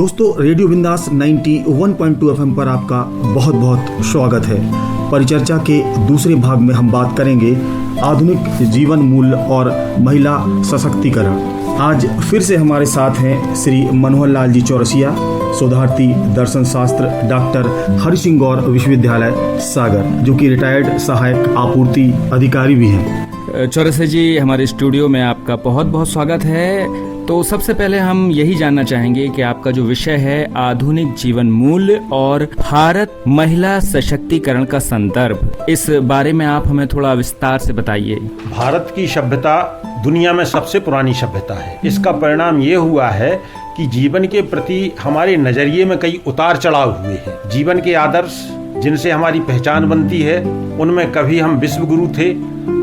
दोस्तों, रेडियो बिंदास 91.2 FM पर आपका बहुत बहुत स्वागत है। परिचर्चा के दूसरे भाग में हम बात करेंगे आधुनिक जीवन मूल्य और महिला सशक्तिकरण। आज फिर से हमारे साथ हैं श्री मनोहर लाल जी चौरसिया, शोधार्थी दर्शन शास्त्र, डॉक्टर हरि सिंह गौर विश्वविद्यालय सागर, जो कि रिटायर्ड सहायक आपूर्ति अधिकारी भी हैं। चौरसिया जी, हमारे स्टूडियो में आपका बहुत बहुत स्वागत है। तो सबसे पहले हम यही जानना चाहेंगे कि आपका जो विषय है आधुनिक जीवन मूल्य और भारत महिला सशक्तिकरण का संदर्भ, इस बारे में आप हमें थोड़ा विस्तार से बताइए। भारत की सभ्यता दुनिया में सबसे पुरानी सभ्यता है। इसका परिणाम ये हुआ है कि जीवन के प्रति हमारे नजरिए में कई उतार चढ़ाव हुए हैं। जीवन के आदर्श जिनसे हमारी पहचान बनती है, उनमें कभी हम विश्व गुरु थे,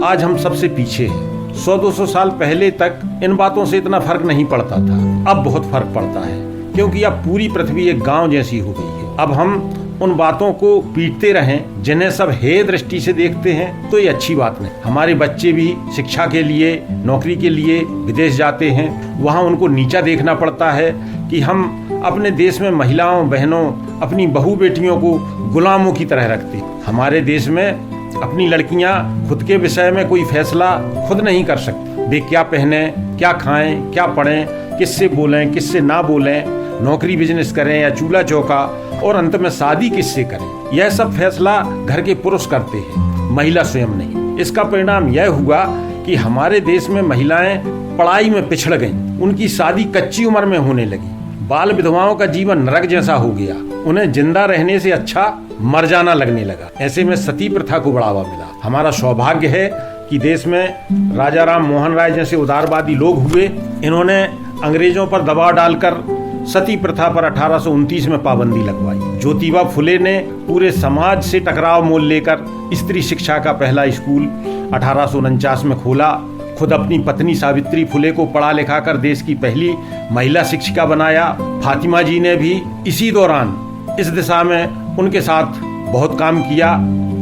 आज हम सबसे पीछे हैं। 100-200 साल पहले तक इन बातों से इतना फर्क नहीं पड़ता था, अब बहुत फर्क पड़ता है, क्योंकि अब पूरी पृथ्वी एक गांव जैसी हो गई है। अब हम उन बातों को पीटते रहें जिन्हें सब हे दृष्टि से देखते हैं, तो ये अच्छी बात नहीं। हमारे बच्चे भी शिक्षा के लिए, नौकरी के लिए विदेश जाते हैं, वहाँ उनको नीचा देखना पड़ता है कि हम अपने देश में महिलाओं, बहनों, अपनी बहू बेटियों को गुलामों की तरह रखते हैं। हमारे देश में अपनी लड़कियां खुद के विषय में कोई फैसला खुद नहीं कर सकती। वे क्या पहने, क्या खाएं, क्या पढ़ें, किससे बोलें, किससे ना बोलें, नौकरी बिजनेस करें या चूल्हा चौका, और अंत में शादी किससे करें, यह सब फैसला घर के पुरुष करते हैं, महिला स्वयं नहीं। इसका परिणाम यह हुआ कि हमारे देश में महिलाएं पढ़ाई में पिछड़ गईं, उनकी शादी कच्ची उम्र में होने लगी, बाल विधवाओं का जीवन नरक जैसा हो गया, उन्हें जिंदा रहने से अच्छा मर जाना लगने लगा। ऐसे में सती प्रथा को बढ़ावा मिला। हमारा सौभाग्य है कि देश में राजा राम मोहन राय जैसे उदारवादी लोग हुए। इन्होंने अंग्रेजों पर दबाव डालकर सती प्रथा पर 1829 में पाबंदी लगवाई। ज्योतिबा फुले ने पूरे समाज से टकराव मोल लेकर स्त्री शिक्षा का पहला स्कूल 1849 में खोला। खुद अपनी पत्नी सावित्री फुले को पढ़ा लिखा कर देश की पहली महिला शिक्षिका बनाया। फातिमा जी ने भी इसी दौरान इस दिशा में उनके साथ बहुत काम किया,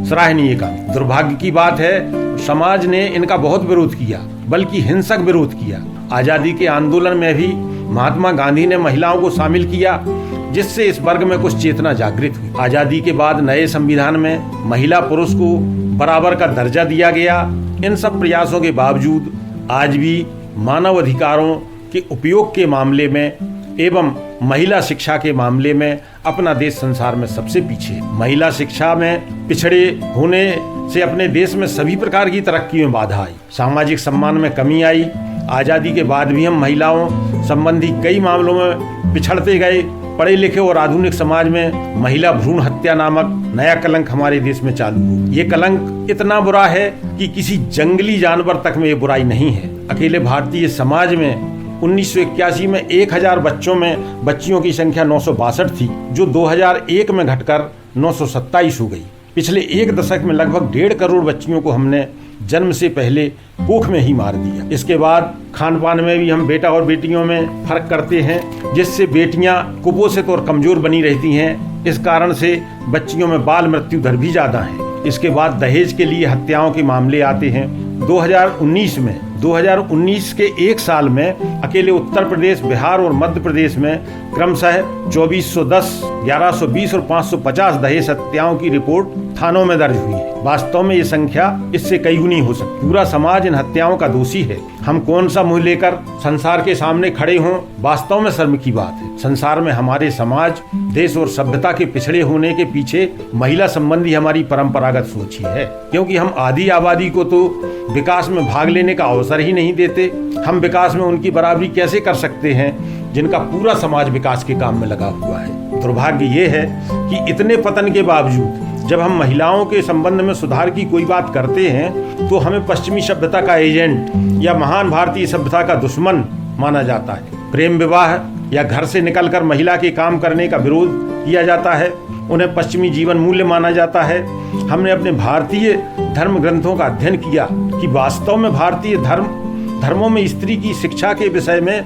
सराहनीय काम। दुर्भाग्य की बात है, समाज ने इनका बहुत विरोध किया, बल्कि हिंसक विरोध किया। आजादी के आंदोलन में भी महात्मा गांधी ने महिलाओं को शामिल किया, जिससे इस वर्ग में कुछ चेतना जागृत हुई। आजादी के बाद नए संविधान में महिला पुरुष को बराबर का दर्जा दिया गया। इन सब प्रयासों के बावजूद आज भी मानव अधिकारों के उपयोग के मामले में एवं महिला शिक्षा के मामले में अपना देश संसार में सबसे पीछे है। महिला शिक्षा में पिछड़े होने से अपने देश में सभी प्रकार की तरक्की में बाधा आई, सामाजिक सम्मान में कमी आई। आजादी के बाद भी हम महिलाओं संबंधी कई मामलों में पिछड़ते गए। पढ़े लिखे और आधुनिक समाज में महिला भ्रूण हत्या नामक नया कलंक हमारे देश में चालू हो। ये कलंक इतना बुरा है कि किसी जंगली जानवर तक में ये बुराई नहीं है। अकेले भारतीय समाज में 1981 में 1000 बच्चों में बच्चियों की संख्या 962 थी, जो 2001 में घटकर 927 हो गई। पिछले एक दशक में लगभग 1.5 करोड़ बच्चियों को हमने जन्म से पहले कोख में ही मार दिया। इसके बाद खान पान में भी हम बेटा और बेटियों में फर्क करते हैं, जिससे बेटियां कुपोषित और कमजोर बनी रहती हैं। इस कारण से बच्चियों में बाल मृत्यु दर भी ज्यादा है। इसके बाद दहेज के लिए हत्याओं के मामले आते हैं। 2019 के एक साल में अकेले उत्तर प्रदेश, बिहार और मध्य प्रदेश में क्रमशः 2410, 1120 और 550 दहेज हत्याओं की रिपोर्ट थानों में दर्ज हुई है। वास्तव में ये संख्या इससे कई गुनी हो सकती। पूरा समाज इन हत्याओं का दोषी है। हम कौन सा मुंह लेकर संसार के सामने खड़े हों, वास्तव में शर्म की बात है। संसार में हमारे समाज, देश और सभ्यता के पिछड़े होने के पीछे महिला संबंधी हमारी परंपरागत सोच ही है, क्योंकि हम आधी आबादी को तो विकास में भाग लेने का अवसर ही नहीं देते। हम विकास में उनकी बराबरी कैसे कर सकते हैं जिनका पूरा समाज विकास के काम में लगा हुआ है। दुर्भाग्य ये है कि इतने पतन के बावजूद जब हम महिलाओं के संबंध में सुधार की कोई बात करते हैं, तो हमें पश्चिमी सभ्यता का एजेंट या महान भारतीय सभ्यता का दुश्मन माना जाता है। प्रेम विवाह या घर से निकलकर महिला के काम करने का विरोध किया जाता है। उन्हें पश्चिमी जीवन मूल्य माना जाता है। हमने अपने भारतीय धर्म ग्रंथों का अध्ययन किया कि वास्तव में भारतीय धर्मों में स्त्री की शिक्षा के विषय में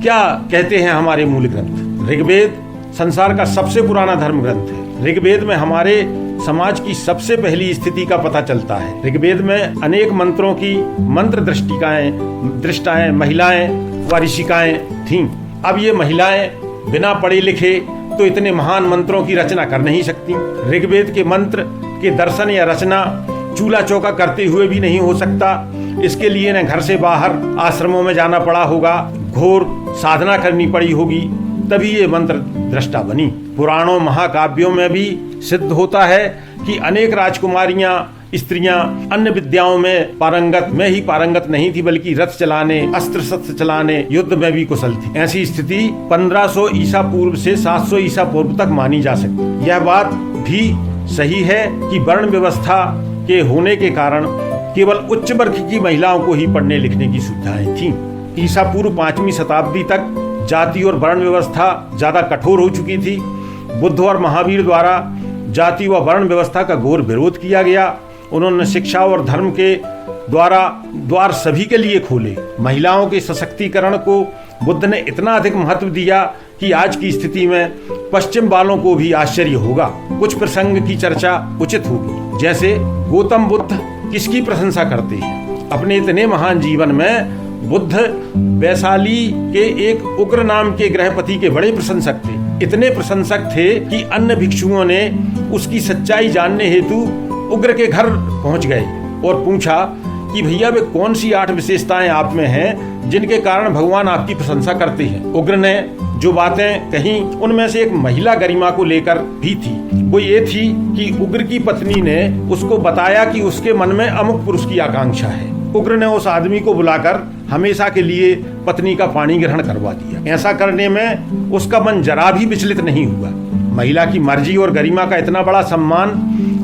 क्या कहते हैं हमारे मूल ग्रंथ। ऋग्वेद संसार का सबसे पुराना धर्म ग्रंथ है। ऋग्वेद में हमारे समाज की सबसे पहली स्थिति का पता चलता है। ऋग्वेद में अनेक मंत्रों की मंत्र दृष्टाएं महिलाएं व ऋषिकाएं थीं। अब ये महिलाएं बिना पढ़े लिखे तो इतने महान मंत्रों की रचना कर नहीं सकती। ऋग्वेद के मंत्र के दर्शन या रचना चूल्हा चौका करते हुए भी नहीं हो सकता। इसके लिए न घर से बाहर आश्रमों में जाना पड़ा होगा, घोर साधना करनी पड़ी होगी, तभी ये मंत्र दृष्टा बनी। पुराणों महाकाव्यों में भी सिद्ध होता है कि अनेक राजकुमारियां, स्त्रियां अन्य विद्याओं में पारंगत नहीं थी, बल्कि रथ चलाने, अस्त्र शस्त्र चलाने, युद्ध में भी कुशल थी। ऐसी स्थिति 1500 ईसा पूर्व से 700 ईसा पूर्व तक मानी जा सकती। यह बात भी सही है कि वर्ण व्यवस्था के होने के कारण केवल उच्च वर्ग की महिलाओं को ही पढ़ने लिखने की सुविधाएं थीं। ईसा पूर्व 5वीं शताब्दी तक जाति और वर्ण व्यवस्था ज्यादा कठोर हो चुकी थी। बुद्ध और महावीर द्वारा जाति व वर्ण व्यवस्था का घोर विरोध किया गया। उन्होंने शिक्षा और धर्म के द्वार सभी के लिए खोले। महिलाओं के सशक्तिकरण को बुद्ध ने इतना अधिक महत्व दिया कि आज की स्थिति में पश्चिम वालों को भी आश्चर्य होगा। कुछ प्रसंग की चर्चा उचित होगी, जैसे गौतम बुद्ध किसकी प्रशंसा करते हैं। अपने इतने महान जीवन में बुद्ध वैशाली के एक उग्र नाम के गृहपति के बड़े प्रशंसक थे। इतने प्रशंसक थे कि अन्य भिक्षुओं ने उसकी सच्चाई जानने हेतु उग्र के घर पहुंच गए और पूछा कि भैया वे कौन सी 8 विशेषताएं आप में हैं जिनके कारण भगवान आपकी प्रशंसा करते हैं। उग्र ने जो बातें कही उनमें से एक महिला गरिमा को लेकर भी थी। वो ये थी कि उग्र की पत्नी ने उसको बताया कि उसके मन में अमुक पुरुष की आकांक्षा है। उग्र ने उस आदमी को बुलाकर हमेशा के लिए पत्नी का पाणी ग्रहण करवा दिया। ऐसा करने में उसका मन जरा भी विचलित नहीं हुआ। महिला की मर्जी और गरिमा का इतना बड़ा सम्मान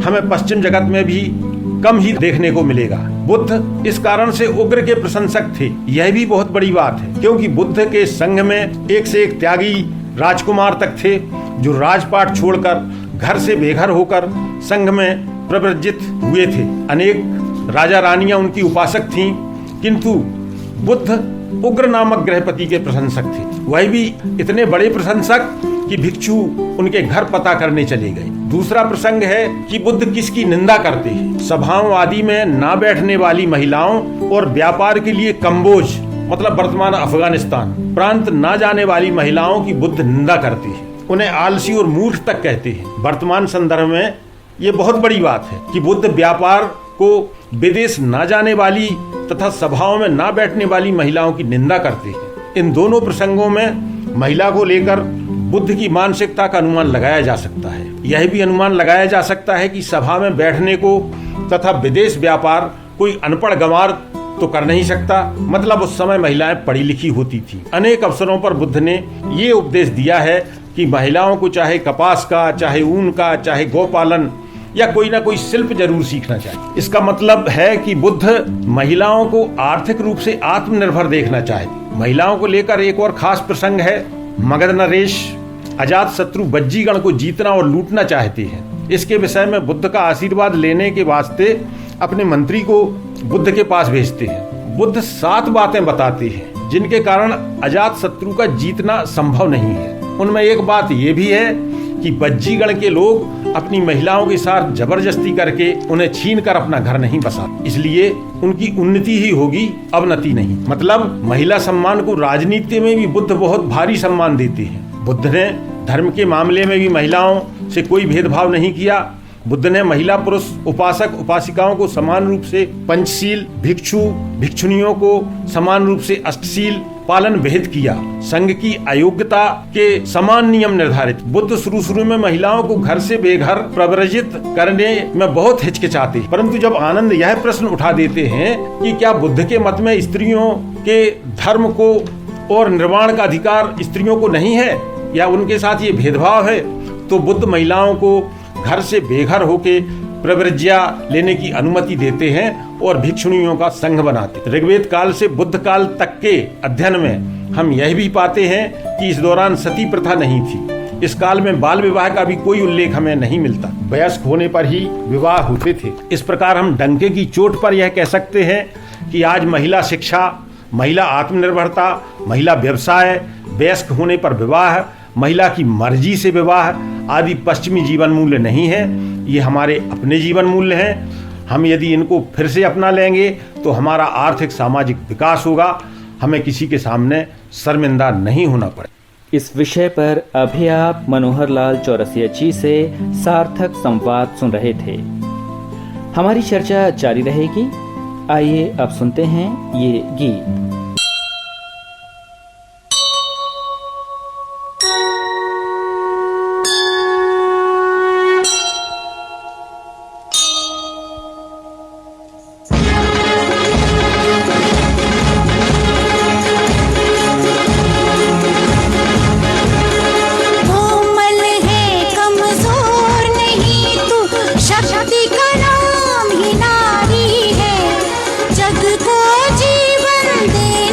हमें पश्चिम जगत में भी कम ही देखने को मिलेगा। बुद्ध इस कारण से उग्र के प्रशंसक थे। यह भी बहुत बड़ी बात है, क्योंकि बुद्ध के संग में एक से एक त्यागी राजकुमार तक थे, जो राजपाट छोड़कर घर से बेघर होकर संघ में प्रव्रजित हुए थे। अनेक राजा रानियां उनकी उपासक थीं, किंतु बुद्ध उग्र नामक गृहपति के प्रशंसक थे। वह भी इतने बड़े प्रशंसक कि भिक्षु उनके घर पता करने चले गए। दूसरा प्रसंग है कि बुद्ध किसकी निंदा करते हैं। सभाओं आदि में ना बैठने वाली महिलाओं और व्यापार के लिए कंबोज मतलब वर्तमान अफगानिस्तान प्रांत ना जाने वाली महिलाओं की बुद्ध निंदा करते हैं। उन्हें आलसी और मूर्ख तक कहते हैं। वर्तमान संदर्भ में ये बहुत बड़ी बात है कि बुद्ध व्यापार को विदेश ना जाने वाली तथा सभाओं में ना बैठने वाली महिलाओं की निंदा करते हैं। इन दोनों प्रसंगों में महिला को लेकर बुद्ध की मानसिकता का अनुमान लगाया जा सकता है। यह भी अनुमान लगाया जा सकता है कि सभा में बैठने को तथा विदेश व्यापार कोई अनपढ़ गंवार तो कर नहीं सकता। मतलब उस समय महिलाएं पढ़ी लिखी होती थी। अनेक अवसरों पर बुद्ध ने ये उपदेश दिया है कि महिलाओं को चाहे कपास का, चाहे ऊन का, चाहे गौपालन या कोई ना कोई शिल्प जरूर सीखना चाहिए। इसका मतलब है कि बुद्ध महिलाओं को आर्थिक रूप से आत्मनिर्भर देखना चाहते। महिलाओं को लेकर एक और खास प्रसंग है। मगध नरेश अजात शत्रु बज्जीगण को जीतना और लूटना चाहते हैं। इसके विषय में बुद्ध का आशीर्वाद लेने के वास्ते अपने मंत्री को बुद्ध के पास भेजते हैं। बुद्ध 7 बातें बताते हैं जिनके कारण अजात शत्रु का जीतना संभव नहीं है। उनमें एक बात यह भी है कि बज्जीगण के लोग अपनी महिलाओं के साथ जबरदस्ती करके उन्हें छीन कर अपना घर नहीं बसा, इसलिए उनकी उन्नति ही होगी, अवनति नहीं। मतलब महिला सम्मान को राजनीति में भी बुद्ध बहुत भारी सम्मान देते हैं। बुद्ध ने धर्म के मामले में भी महिलाओं से कोई भेदभाव नहीं किया। बुद्ध ने महिला पुरुष उपासक उपासिकाओं को समान रूप से पंचशील, भिक्षु भिक्षुणियों को समान रूप से अष्टशील पालन विहित किया। संघ की अयोग्यता के समान नियम निर्धारित। बुद्ध शुरू में महिलाओं को घर से बेघर प्रव्रजित करने में बहुत हिचकिचाते, परंतु जब आनंद यह प्रश्न उठा देते हैं कि क्या बुद्ध के मत में स्त्रियों के धर्म को और निर्वाण का अधिकार स्त्रियों को नहीं है या उनके साथ ये भेदभाव है, तो बुद्ध महिलाओं को घर से बेघर होके प्रव्रज्या लेने की अनुमति देते हैं और भिक्षुणियों का संघ बनाते। ऋग्वेद काल से बुद्ध काल तक के अध्ययन में हम यह भी पाते हैं कि इस दौरान सती प्रथा नहीं थी। इस काल में बाल विवाह का भी कोई उल्लेख हमें नहीं मिलता। वयस्क होने पर ही विवाह होते थे। इस प्रकार हम डंके की चोट पर यह कह सकते हैं कि आज महिला शिक्षा, महिला आत्मनिर्भरता, महिला व्यवसाय, वयस्क होने पर विवाह, महिला की मर्जी से विवाह आदि पश्चिमी जीवन मूल्य नहीं है। ये हमारे अपने जीवन मूल्य हैं। हम यदि इनको फिर से अपना लेंगे तो हमारा आर्थिक सामाजिक विकास होगा। हमें किसी के सामने शर्मिंदा नहीं होना पड़े। इस विषय पर अभी आप मनोहर लाल चौरसिया जी से सार्थक संवाद सुन रहे थे। हमारी चर्चा जारी रहेगी। आइए अब सुनते हैं ये गीत। शक्ति का नाम ही नारी है, जग को जीवन दे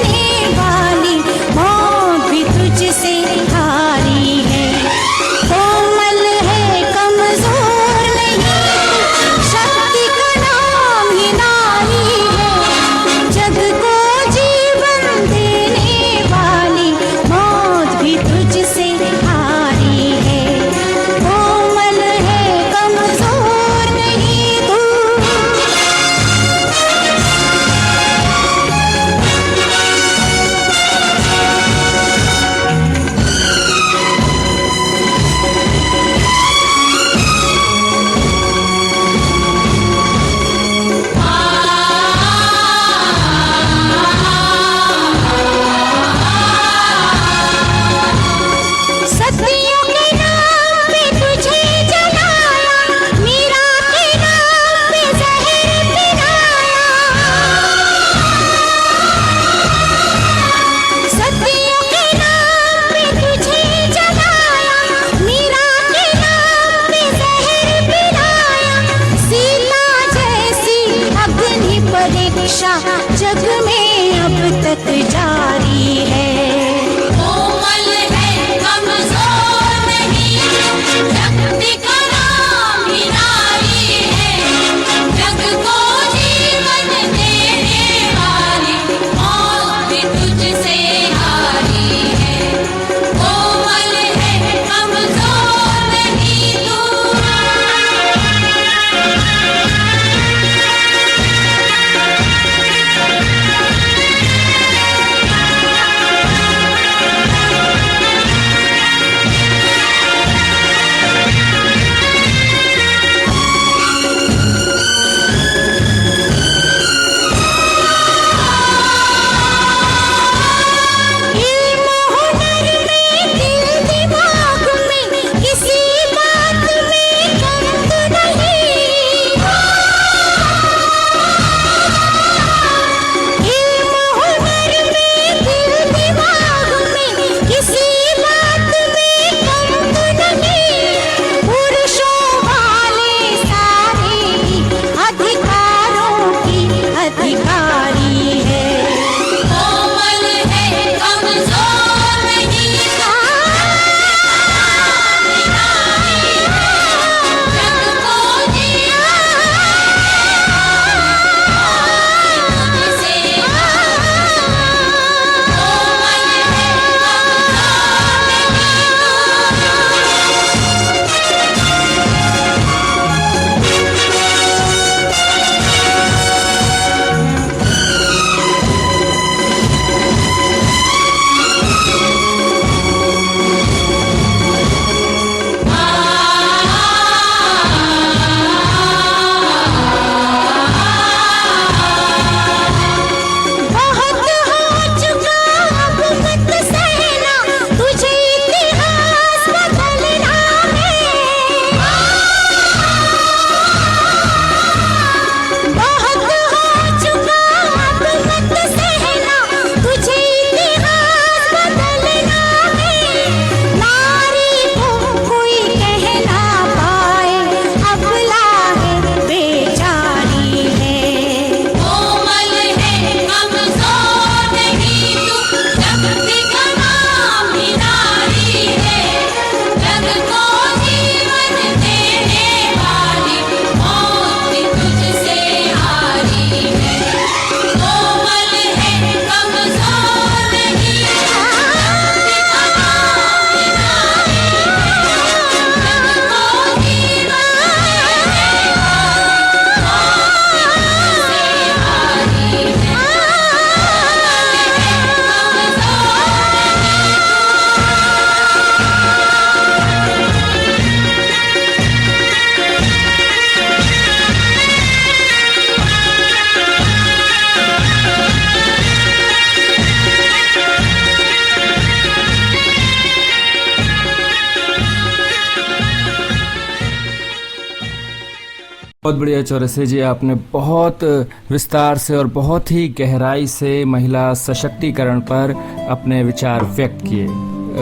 बहुत बढ़िया चौरसिया जी, आपने बहुत विस्तार से और बहुत ही गहराई से महिला सशक्तिकरण पर अपने विचार व्यक्त किए।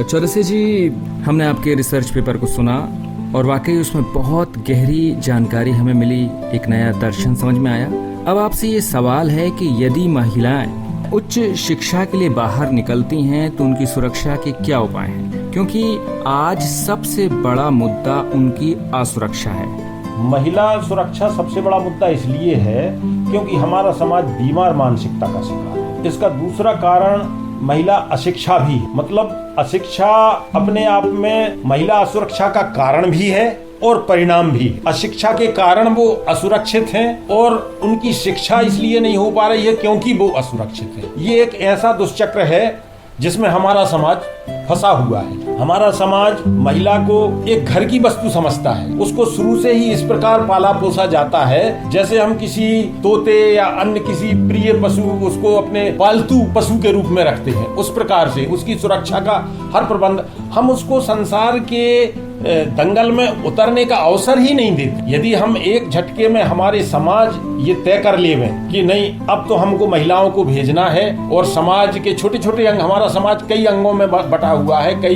चौरसिया जी, हमने आपके रिसर्च पेपर को सुना और वाकई उसमें बहुत गहरी जानकारी हमें मिली, एक नया दर्शन समझ में आया। अब आपसे ये सवाल है कि यदि महिलाएं उच्च शिक्षा के लिए बाहर निकलती हैं तो उनकी सुरक्षा के क्या उपाय हैं, क्योंकि आज सबसे बड़ा मुद्दा उनकी असुरक्षा है। महिला सुरक्षा सबसे बड़ा मुद्दा इसलिए है क्योंकि हमारा समाज बीमार मानसिकता का शिकार है। इसका दूसरा कारण महिला अशिक्षा भी, मतलब अशिक्षा अपने आप में महिला असुरक्षा का कारण भी है और परिणाम भी। अशिक्षा के कारण वो असुरक्षित हैं और उनकी शिक्षा इसलिए नहीं हो पा रही है क्योंकि वो असुरक्षित है। ये एक ऐसा दुष्चक्र है जिसमें हमारा समाज फंसा हुआ है। हमारा समाज महिला को एक घर की वस्तु समझता है, उसको शुरू से ही इस प्रकार पाला पोसा जाता है जैसे हम किसी तोते या अन्य किसी प्रिय पशु उसको अपने पालतू पशु के रूप में रखते हैं। उस प्रकार से उसकी सुरक्षा का हर प्रबंध, हम उसको संसार के दंगल में उतरने का अवसर ही नहीं देते। यदि हम एक झटके में हमारे समाज ये तय कर लेवें कि नहीं अब तो हमको महिलाओं को भेजना है, और समाज के छोटे छोटे अंग, हमारा समाज कई अंगों में बटा हुआ है, कई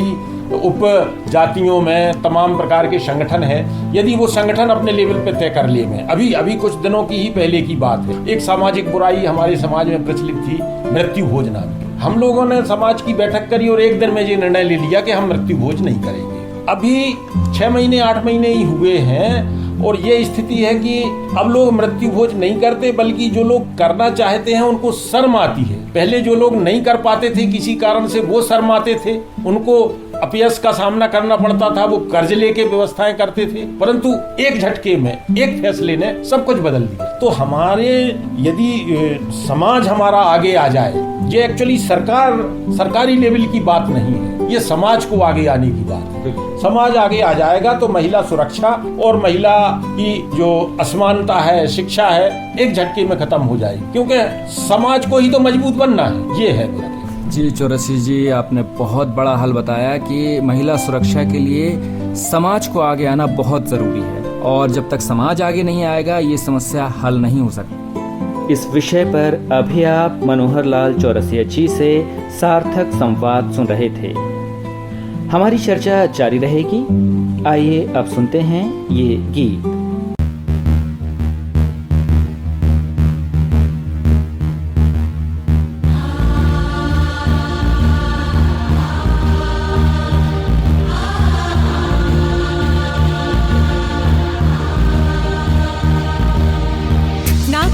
उप जातियों में तमाम प्रकार के संगठन है, यदि वो संगठन अपने लेवल पे तय कर लेवें। अभी कुछ दिनों की ही पहले की बात है, एक सामाजिक बुराई हमारे समाज में प्रचलित थी, मृत्यु भोजना। हम लोगों ने समाज की बैठक करी और एक दिन में ये निर्णय ले लिया कि हम मृत्यु भोज नहीं करेंगे। अभी 6 महीने 8 महीने ही हुए हैं और ये स्थिति है कि अब लोग मृत्यु भोज नहीं करते, बल्कि जो लोग करना चाहते हैं उनको शर्म आती है। पहले जो लोग नहीं कर पाते थे किसी कारण से, वो शर्माते थे, उनको अपयश का सामना करना पड़ता था, वो कर्ज लेके व्यवस्थाएं करते थे, परंतु एक झटके में एक फैसले ने सब कुछ बदल दिया। तो हमारे यदि समाज हमारा आगे आ जाए, ये एक्चुअली सरकारी लेवल की बात नहीं है, ये समाज को आगे आने की बात है। समाज आगे आ जाएगा तो महिला सुरक्षा और महिला की जो असमानता है, शिक्षा है, एक झटके में खत्म हो जाएगी, क्योंकि समाज को ही तो मजबूत बनना है। ये है मेरा। जी चौरसिया जी, आपने बहुत बड़ा हल बताया कि महिला सुरक्षा के लिए समाज को आगे आना बहुत जरूरी है, और जब तक समाज आगे नहीं आएगा ये समस्या हल नहीं हो सकती। इस विषय पर अभी आप मनोहर लाल चौरसिया जी से सार्थक संवाद सुन रहे थे। हमारी चर्चा जारी रहेगी। आइए अब सुनते हैं ये गीत।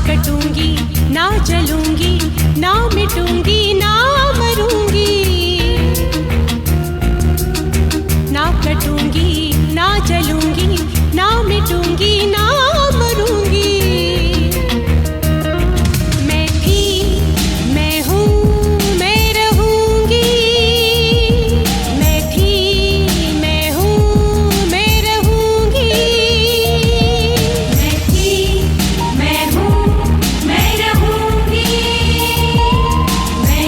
कटूंगी ना जलूंगी ना मिटूंगी ना मरूंगी, ना कटूंगी ना जलूंगी ना मिटूंगी ना मरूंगी। मैं थी, मैं हूँ, मैं रहूंगी। मैं थी, मैं हूँ, मैं रहूंगी। मैं थी, मैं हूँ, मैं रहूंगी। मैं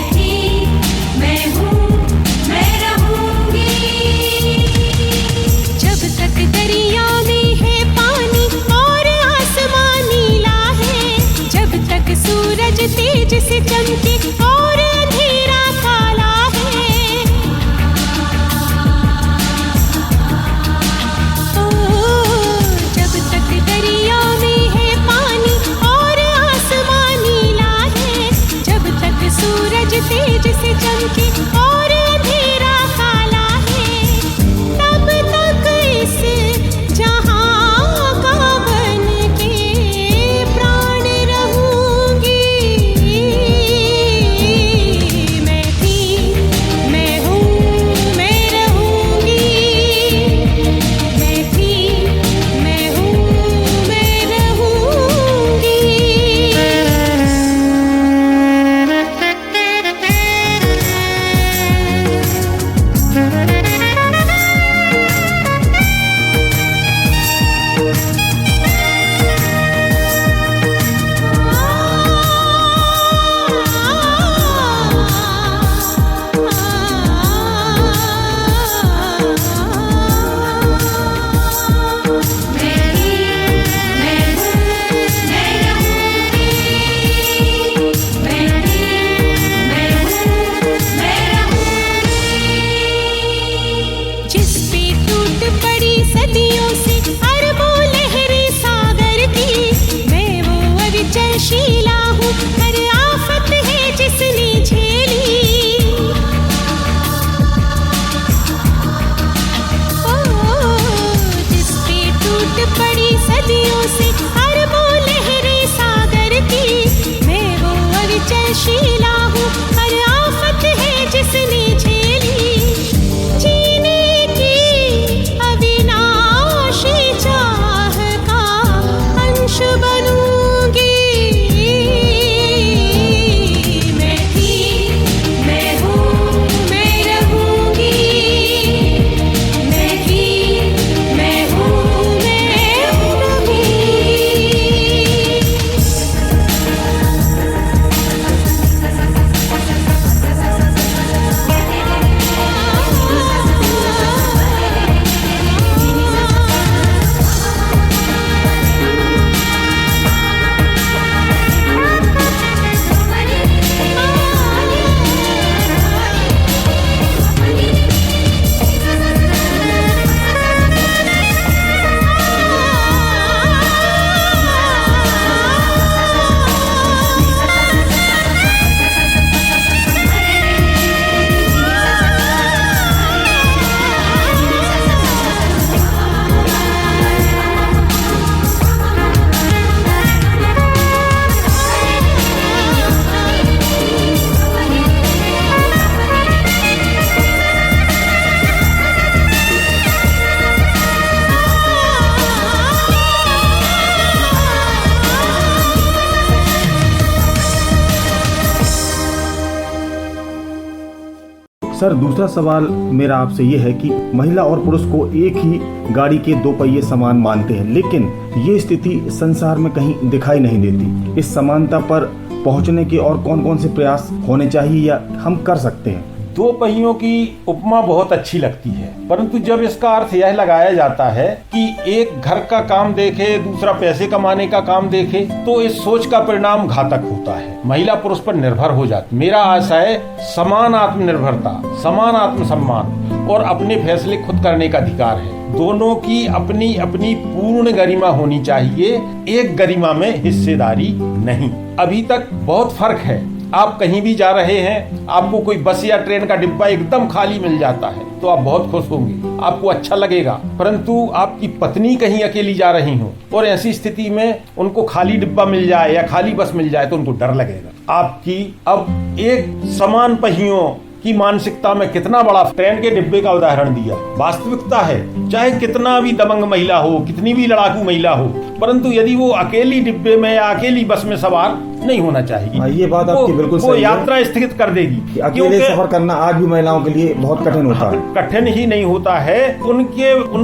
सर, दूसरा सवाल मेरा आपसे ये है कि महिला और पुरुष को एक ही गाड़ी के दो पहिए समान मानते हैं, लेकिन ये स्थिति संसार में कहीं दिखाई नहीं देती। इस समानता पर पहुंचने के और कौन कौन से प्रयास होने चाहिए या हम कर सकते हैं? दो पहियों की उपमा बहुत अच्छी लगती है, परंतु जब इसका अर्थ यह लगाया जाता है कि एक घर का काम देखे, दूसरा पैसे कमाने का काम देखे, तो इस सोच का परिणाम घातक होता है। महिला पुरुष पर निर्भर हो जाती। मेरा आशय समान आत्मनिर्भरता, समान आत्मसम्मान और अपने फैसले खुद करने का अधिकार है। दोनों की अपनी अपनी पूर्ण गरिमा होनी चाहिए, एक गरिमा में हिस्सेदारी नहीं। अभी तक बहुत फर्क है। आप कहीं भी जा रहे हैं, आपको कोई बस या ट्रेन का डिब्बा एकदम खाली मिल जाता है तो आप बहुत खुश होंगे, आपको अच्छा लगेगा। परंतु आपकी पत्नी कहीं अकेली जा रही हो और ऐसी स्थिति में उनको खाली डिब्बा मिल जाए या खाली बस मिल जाए तो उनको डर लगेगा। आपकी अब एक समान पहियों की मानसिकता में कितना बड़ा ट्रेन के डिब्बे का उदाहरण दिया, वास्तविकता है। चाहे कितना भी दबंग महिला हो, कितनी भी लड़ाकू महिला हो, परंतु यदि वो अकेली डिब्बे में या अकेली बस में सवार नहीं होना चाहिए। ये बात आपकी बिल्कुल सही है। वो यात्रा स्थगित कर देगी। अकेले सफर करना आज भी महिलाओं के लिए बहुत कठिन होता है। कठिन ही नहीं होता है, उन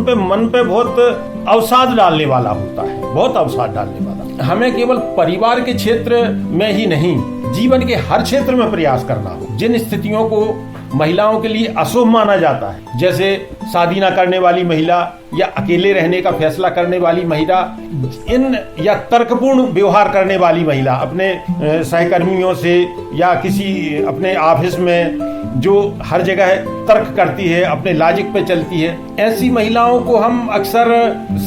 पे मन पे बहुत अवसाद डालने वाला होता है, बहुत अवसाद डालने वाला। हमें केवल परिवार के क्षेत्र में ही नहीं, जीवन के हर क्षेत्र में प्रयास करना हो। जिन स्थितियों को महिलाओं के लिए अशुभ माना जाता है, जैसे शादी न करने वाली महिला या अकेले रहने का फैसला करने वाली महिला, इन या तर्कपूर्ण व्यवहार करने वाली महिला अपने सहकर्मियों से या किसी अपने ऑफिस में जो हर जगह तर्क करती है, अपने लॉजिक पे चलती है, ऐसी महिलाओं को हम अक्सर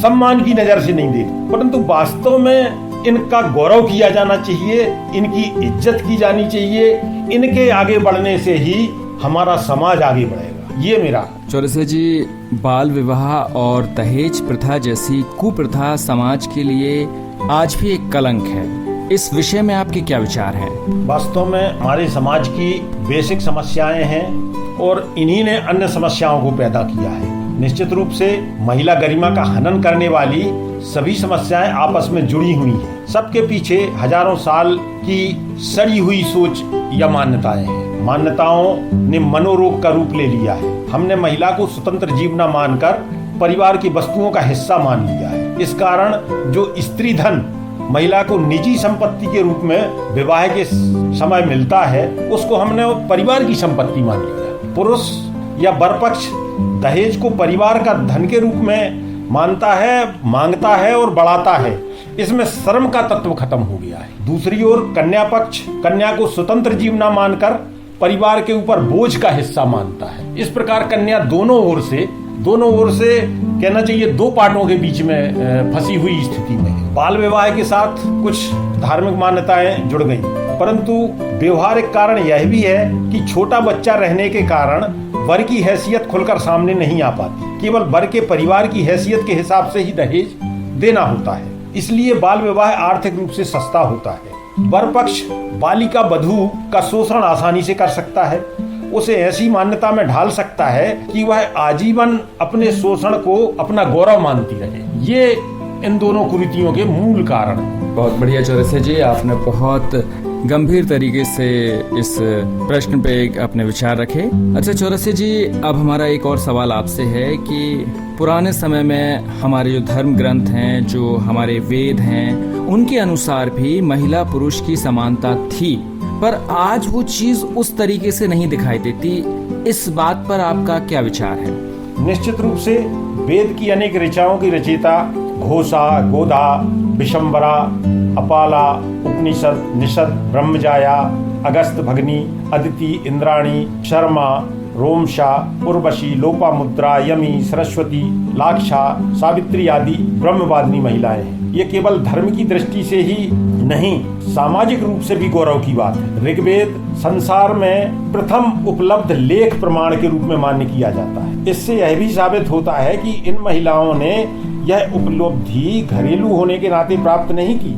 सम्मान की नजर से नहीं देखते, परंतु वास्तव में इनका गौरव किया जाना चाहिए, इनकी इज्जत की जानी चाहिए। इनके आगे बढ़ने से ही हमारा समाज आगे बढ़ेगा। ये मेरा। चौरसिया जी, बाल विवाह और दहेज प्रथा जैसी कुप्रथा समाज के लिए आज भी एक कलंक है। इस विषय में आपके क्या विचार हैं? वास्तव में हमारे समाज की बेसिक समस्याएं हैं और इन्हीं ने अन्य समस्याओं को पैदा किया है। निश्चित रूप से महिला गरिमा का हनन करने वाली सभी समस्याएं आपस में जुड़ी हुई हैं। सबके पीछे हजारों साल की सड़ी हुई सोच या मान्यताएं हैं। मान्यताओं ने मनोरोग का रूप ले लिया है। हमने महिला को स्वतंत्र जीव न मानकर परिवार की वस्तुओं का हिस्सा मान लिया है। इस कारण जो स्त्री धन महिला को निजी संपत्ति के रूप में विवाह के समय मिलता है, उसको हमने परिवार की संपत्ति मान लिया। पुरुष या वरपक्ष दहेज को परिवार का धन के रूप में मानता है, मांगता है और बढ़ाता है। इसमें शर्म का तत्व खत्म हो गया है। दूसरी ओर कन्या पक्ष कन्या को स्वतंत्र जीव न मानकर परिवार के ऊपर बोझ का हिस्सा मानता है। इस प्रकार कन्या दोनों ओर से कहना चाहिए दो पार्टों के बीच में फंसी हुई स्थिति में है। बाल विवाह के साथ कुछ धार्मिक मान्यताएं जुड़ गई, परंतु व्यवहारिक कारण यह भी है कि छोटा बच्चा रहने के कारण वर की हैसियत खुलकर सामने नहीं आ पाती। केवल वर के परिवार की हैसियत के हिसाब से ही दहेज देना होता है। इसलिए बाल विवाह आर्थिक रूप से सस्ता होता है। वर पक्ष बालिका वधू का शोषण आसानी से कर सकता है, उसे ऐसी मान्यता में ढाल सकता है कि वह आजीवन अपने शोषण को अपना गौरव मानती रहे। ये इन दोनों कुरीतियों के मूल कारण हैं। बहुत बढ़िया चौरसिया जी, आपने बहुत गंभीर तरीके से इस प्रश्न पे अपने विचार रखे। अच्छा चौरसिया जी, अब हमारा एक और सवाल आपसे है कि पुराने समय में हमारे जो धर्म ग्रंथ हैं, जो हमारे वेद हैं, उनके अनुसार भी महिला पुरुष की समानता थी, पर आज वो चीज उस तरीके से नहीं दिखाई देती। इस बात पर आपका क्या विचार है? निश्चित रूप से वेद की अनेक ऋचाओं की रचयिता घोषा, गोधा, विशंबरा, अपाला, उपनिषद, निषद, ब्रह्मजाया, अगस्त भगनी, अदिति, इंद्राणी, शर्मा, रोमशा, उर्वशी, लोपामुद्रा, यमी, सरस्वती, लाक्षा, सावित्री आदि ब्रह्मवादिनी महिलाएं हैं। ये केवल धर्म की दृष्टि से ही नहीं, सामाजिक रूप से भी गौरव की बात है। ऋग्वेद संसार में प्रथम उपलब्ध लेख प्रमाण के रूप में मान्य किया जाता है। इससे यह भी साबित होता है कि इन महिलाओं ने यह उपलब्धि घरेलू होने के नाते प्राप्त नहीं की,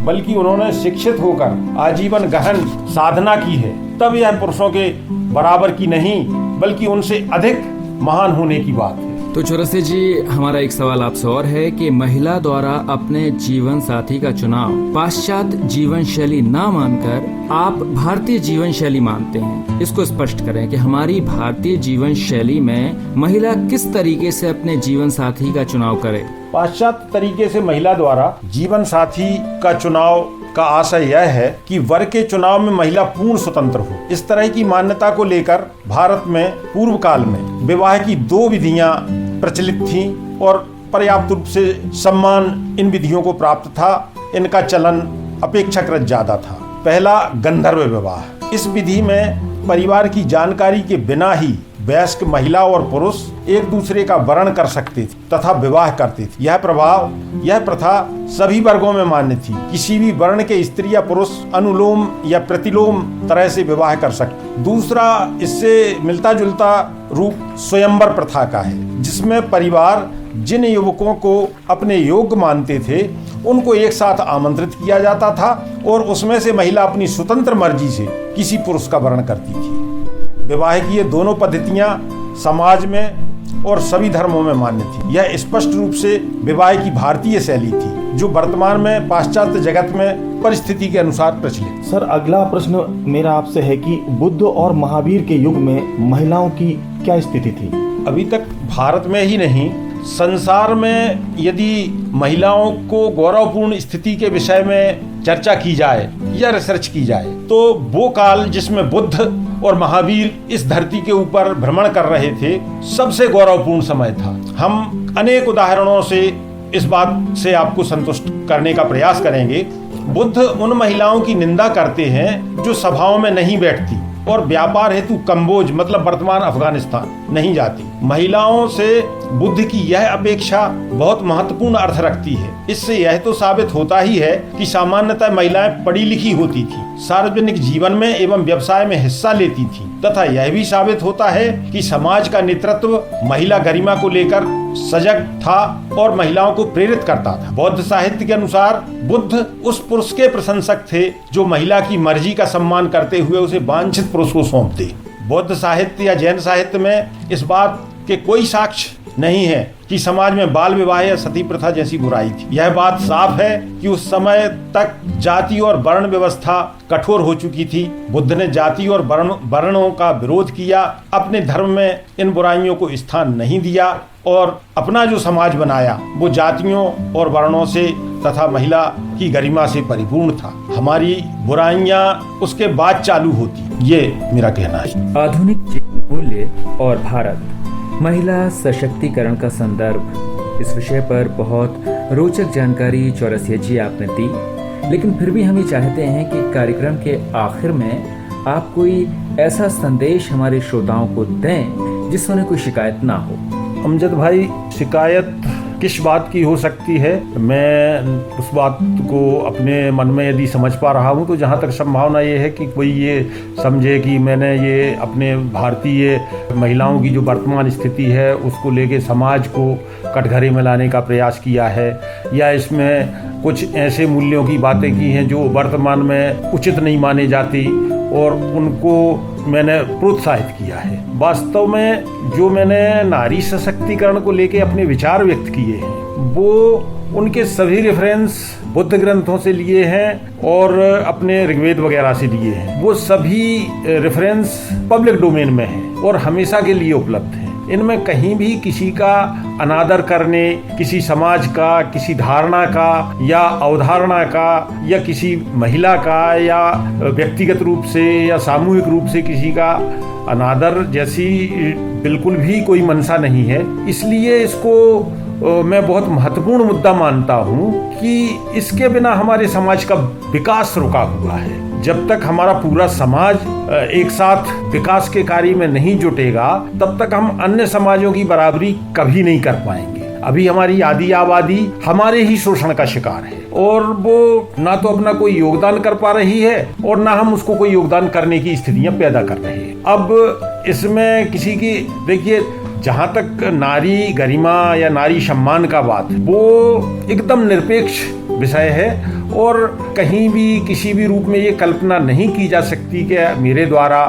बल्कि उन्होंने शिक्षित होकर आजीवन गहन साधना की है। तब यह पुरुषों के बराबर की नहीं, बल्कि उनसे अधिक महान होने की बात है। तो चौरसिया जी, हमारा एक सवाल आपसे और है कि महिला द्वारा अपने जीवन साथी का चुनाव पाश्चात्य जीवन शैली ना मानकर आप भारतीय जीवन शैली मानते हैं, इसको स्पष्ट करें कि हमारी भारतीय जीवन शैली में महिला किस तरीके से अपने जीवन साथी का चुनाव करे। पाश्चात्य तरीके से महिला द्वारा जीवन साथी का चुनाव का आशय यह है कि वर के चुनाव में महिला पूर्ण स्वतंत्र हो। इस तरह की मान्यता को लेकर भारत में पूर्व काल में विवाह की 2 विधियां प्रचलित थीं और पर्याप्त रूप से सम्मान इन विधियों को प्राप्त था। इनका चलन अपेक्षाकृत ज्यादा था। पहला, गंधर्व विवाह। इस विधि में परिवार की जानकारी के बिना ही वयस्क महिला और पुरुष एक दूसरे का वरण कर सकते थे तथा विवाह करते थे। यह प्रथा सभी वर्गों में मान्य थी। किसी भी वर्ण के स्त्री या पुरुष अनुलोम या प्रतिलोम तरह से विवाह कर सकते। दूसरा, इससे मिलता जुलता रूप स्वयंवर प्रथा का है, जिसमें परिवार जिन युवकों को अपने योग्य मानते थे उनको एक साथ आमंत्रित किया जाता था और उसमें से महिला अपनी स्वतंत्र मर्जी से किसी पुरुष का वरण करती थी। विवाह की ये दोनों पद्धतियां समाज में और सभी धर्मों में मान्य थी। यह स्पष्ट रूप से विवाह की भारतीय शैली थी, जो वर्तमान में पाश्चात्य जगत में परिस्थिति के अनुसार प्रचलित। सर, अगला प्रश्न मेरा आपसे है कि बुद्ध और महावीर के युग में महिलाओं की क्या स्थिति थी? अभी तक भारत में ही नहीं, संसार में यदि महिलाओं को गौरवपूर्ण स्थिति के विषय में चर्चा की जाए या रिसर्च की जाए तो वो काल जिसमें बुद्ध और महावीर इस धरती के ऊपर भ्रमण कर रहे थे सबसे गौरवपूर्ण समय था। हम अनेक उदाहरणों से इस बात से आपको संतुष्ट करने का प्रयास करेंगे। बुद्ध उन महिलाओं की निंदा करते हैं जो सभाओं में नहीं बैठती और व्यापार हेतु कंबोज मतलब वर्तमान अफगानिस्तान नहीं जाती। महिलाओं से बुद्ध की यह अपेक्षा बहुत महत्वपूर्ण अर्थ रखती है। इससे यह तो साबित होता ही है कि सामान्यतः महिलाएं पढ़ी लिखी होती थी, सार्वजनिक जीवन में एवं व्यवसाय में हिस्सा लेती थी, तथा यह भी साबित होता है कि समाज का नेतृत्व महिला गरिमा को लेकर सजग था और महिलाओं को प्रेरित करता था। बौद्ध साहित्य के अनुसार बुद्ध उस पुरुष के प्रशंसक थे जो महिला की मर्जी का सम्मान करते हुए उसे वांछित पुरुष को सौंपते। बौद्ध साहित्य या जैन साहित्य में इस बात के कोई साक्ष्य नहीं है कि समाज में बाल विवाह या सती प्रथा जैसी बुराई थी। यह बात साफ है कि उस समय तक जाति और वर्ण व्यवस्था कठोर हो चुकी थी। बुद्ध ने जाति और वर्णों का विरोध किया, अपने धर्म में इन बुराइयों को स्थान नहीं दिया और अपना जो समाज बनाया वो जातियों और वर्णों से तथा महिला की गरिमा से परिपूर्ण था। हमारी बुराइयां उसके बाद चालू होती, ये मेरा कहना है। आधुनिक जीवन मूल्य और भारत महिला सशक्तिकरण का संदर्भ, इस विषय पर बहुत रोचक जानकारी चौरसिया जी आपने दी, लेकिन फिर भी हम ये चाहते हैं कि कार्यक्रम के आखिर में आप कोई ऐसा संदेश हमारे श्रोताओं को दें जिससे उन्हें कोई शिकायत ना हो। अमजद भाई, शिकायत किस बात की हो सकती है? मैं उस बात को अपने मन में यदि समझ पा रहा हूँ तो जहाँ तक संभावना ये है कि कोई ये समझे कि मैंने ये अपने भारतीय महिलाओं की जो वर्तमान स्थिति है उसको लेके समाज को कटघरे में लाने का प्रयास किया है, या इसमें कुछ ऐसे मूल्यों की बातें की हैं जो वर्तमान में उचित नहीं माने जाती और उनको मैंने प्रोत्साहित किया है। वास्तव में जो मैंने नारी सशक्तिकरण को लेके अपने विचार व्यक्त किए हैं वो उनके सभी रेफरेंस बुद्ध ग्रंथों से लिए हैं और अपने ऋग्वेद वगैरह से लिए हैं। वो सभी रेफरेंस पब्लिक डोमेन में हैं और हमेशा के लिए उपलब्ध हैं। इनमें कहीं भी किसी का अनादर करने, किसी समाज का, किसी धारणा का या अवधारणा का या किसी महिला का या व्यक्तिगत रूप से या सामूहिक रूप से किसी का अनादर जैसी बिल्कुल भी कोई मंशा नहीं है। इसलिए इसको मैं बहुत महत्वपूर्ण मुद्दा मानता हूँ कि इसके बिना हमारे समाज का विकास रुका हुआ है। जब तक हमारा पूरा समाज एक साथ विकास के कार्य में नहीं जुटेगा तब तक हम अन्य समाजों की बराबरी कभी नहीं कर पाएंगे। अभी हमारी आधी आबादी हमारे ही शोषण का शिकार है और वो ना तो अपना कोई योगदान कर पा रही है और ना हम उसको कोई योगदान करने की स्थितियां पैदा कर रहे हैं। अब इसमें किसी की, देखिए, जहाँ तक नारी गरिमा या नारी सम्मान का बात, वो एकदम निरपेक्ष विषय है और कहीं भी किसी भी रूप में ये कल्पना नहीं की जा सकती कि मेरे द्वारा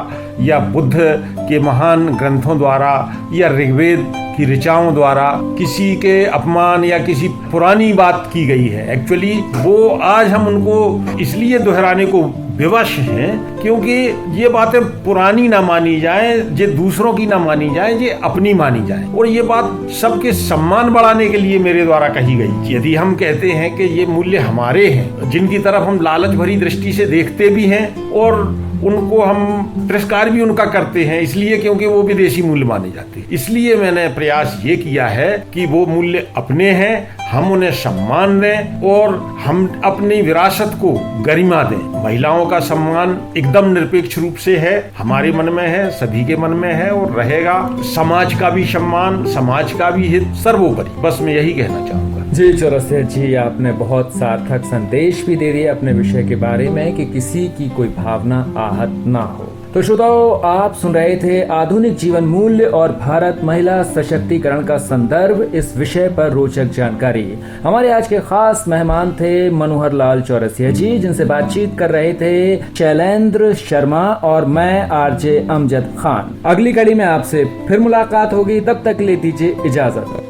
या बुद्ध के महान ग्रंथों द्वारा या ऋग्वेद कि ऋचाओं द्वारा किसी के अपमान या किसी पुरानी बात की गई है। एक्चुअली वो आज हम उनको इसलिए दोहराने को विवश हैं क्योंकि ये बातें पुरानी ना मानी जाए, ये दूसरों की ना मानी जाए, ये अपनी मानी जाए। और ये बात सबके सम्मान बढ़ाने के लिए मेरे द्वारा कही गई। यदि हम कहते हैं कि ये मूल्य हमारे हैं, जिनकी तरफ हम लालच भरी दृष्टि से देखते भी हैं और उनको हम तिरस्कार भी उनका करते हैं, इसलिए क्योंकि वो विदेशी मूल्य माने जाते हैं। इसलिए मैंने प्रयास ये किया है कि वो मूल्य अपने हैं, हम उन्हें सम्मान दें और हम अपनी विरासत को गरिमा दें। महिलाओं का सम्मान एकदम निरपेक्ष रूप से है, हमारे मन में है, सभी के मन में है और रहेगा। समाज का भी सम्मान, समाज का भी हित सर्वोपरि। बस मैं यही कहना चाहूँगा। जी चौरसिया जी, आपने बहुत सार्थक संदेश भी दे दिया अपने विषय के बारे में कि किसी की कोई भावना आहत ना हो। तो श्रोताओं, आप सुन रहे थे आधुनिक जीवन मूल्य और भारत महिला सशक्तिकरण का संदर्भ, इस विषय पर रोचक जानकारी। हमारे आज के खास मेहमान थे मनोहर लाल चौरसिया जी, जिनसे बातचीत कर रहे थे शैलेंद्र शर्मा और मैं आरजे अमजद खान। अगली कड़ी में आपसे फिर मुलाकात होगी, तब तक ले दीजिए इजाजत।